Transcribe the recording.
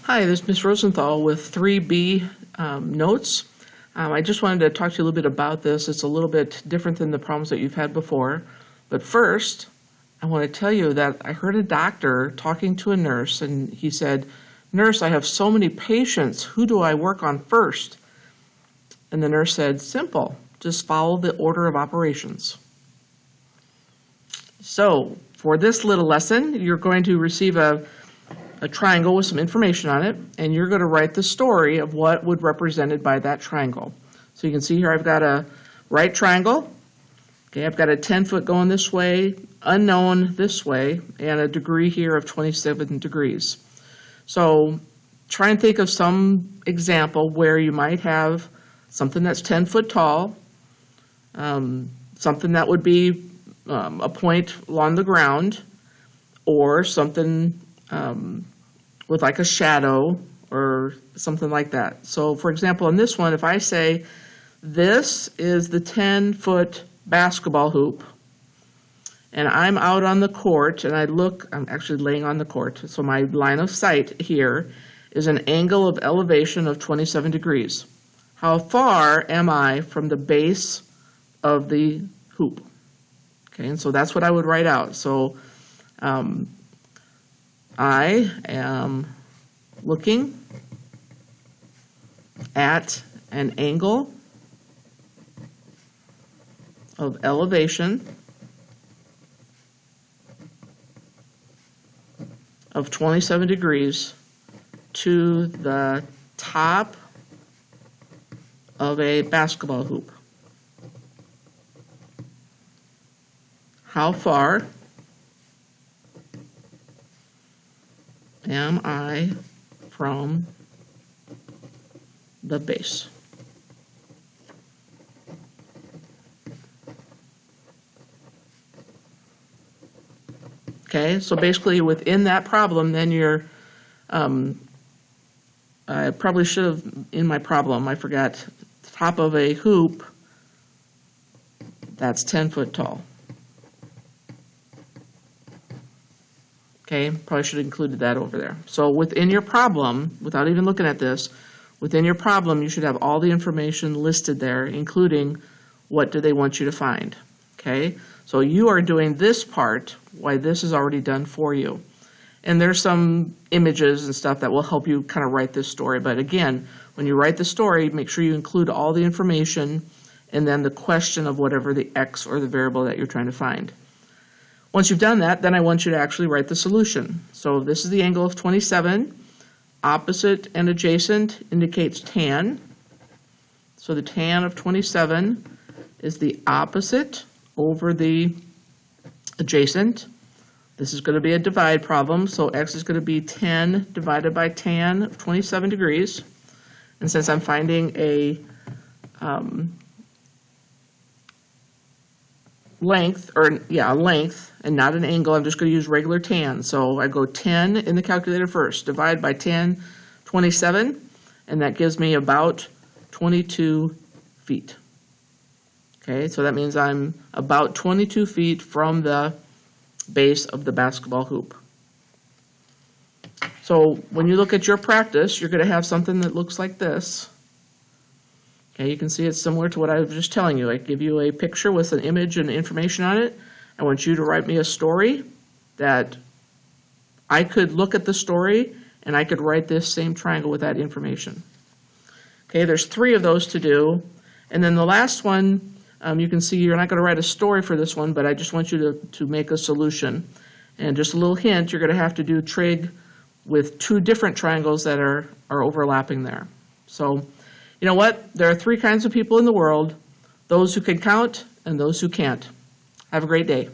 Hi, this is Ms. Rosenthal with 3B notes. I just wanted to talk to you a little bit about this. It's a little bit different than the problems that you've had before. But first, I want to tell you that I heard a doctor talking to a nurse, and he said, "Nurse, I have so many patients. Who do I work on first?" And the nurse said, "Simple. Just follow the order of operations." So, for this little lesson, you're going to receive a triangle with some information on it, and you're going to write the story of what would represented by that triangle. So you can see here I've got a right triangle. Okay, I've got a 10-foot going this way, unknown this way, and a degree here of 27 degrees. So try and think of some example where you might have something that's 10 foot tall, something that would be a point along the ground, or something with like a shadow or something like that. So for example, in this one, if I say this is the 10-foot basketball hoop, and I'm out on the court and I look, I'm actually laying on the court, so my line of sight here is an angle of elevation of 27 degrees. How far am I from the base of the hoop? Okay, and so that's what I would write out. So I am looking at an angle of elevation of 27 degrees to the top of a basketball hoop. How far am I from the base? Okay, so basically within that problem, then you're, I probably should have, in my problem, I forgot, top of a hoop that's 10 foot tall. Okay, probably should have included that over there. So within your problem, without even looking at this, within your problem you should have all the information listed there, including what do they want you to find. Okay, so you are doing this part, why this is already done for you. And there's some images and stuff that will help you kind of write this story. But again, when you write the story, make sure you include all the information and then the question of whatever the x or the variable that you're trying to find. Once you've done that, then I want you to actually write the solution. So this is the angle of 27. Opposite and adjacent indicates tan. So the tan of 27 is the opposite over the adjacent. This is going to be a divide problem, so x is going to be 10 divided by tan of 27 degrees. And since I'm finding a length and not an angle, I'm just going to use regular tan. So I go 10 in the calculator first, divide by 10, 27, and that gives me about 22 feet. Okay, so that means I'm about 22 feet from the base of the basketball hoop. So when you look at your practice, you're going to have something that looks like this. Okay, you can see it's similar to what I was just telling you. I give you a picture with an image and information on it. I want you to write me a story that I could look at the story and I could write this same triangle with that information. Okay, there's 3 of those to do. And then the last one, you can see you're not going to write a story for this one, but I just want you to make a solution. And just a little hint, you're going to have to do trig with 2 different triangles that are overlapping there. So, you know what? There are 3 kinds of people in the world: those who can count and those who can't. Have a great day.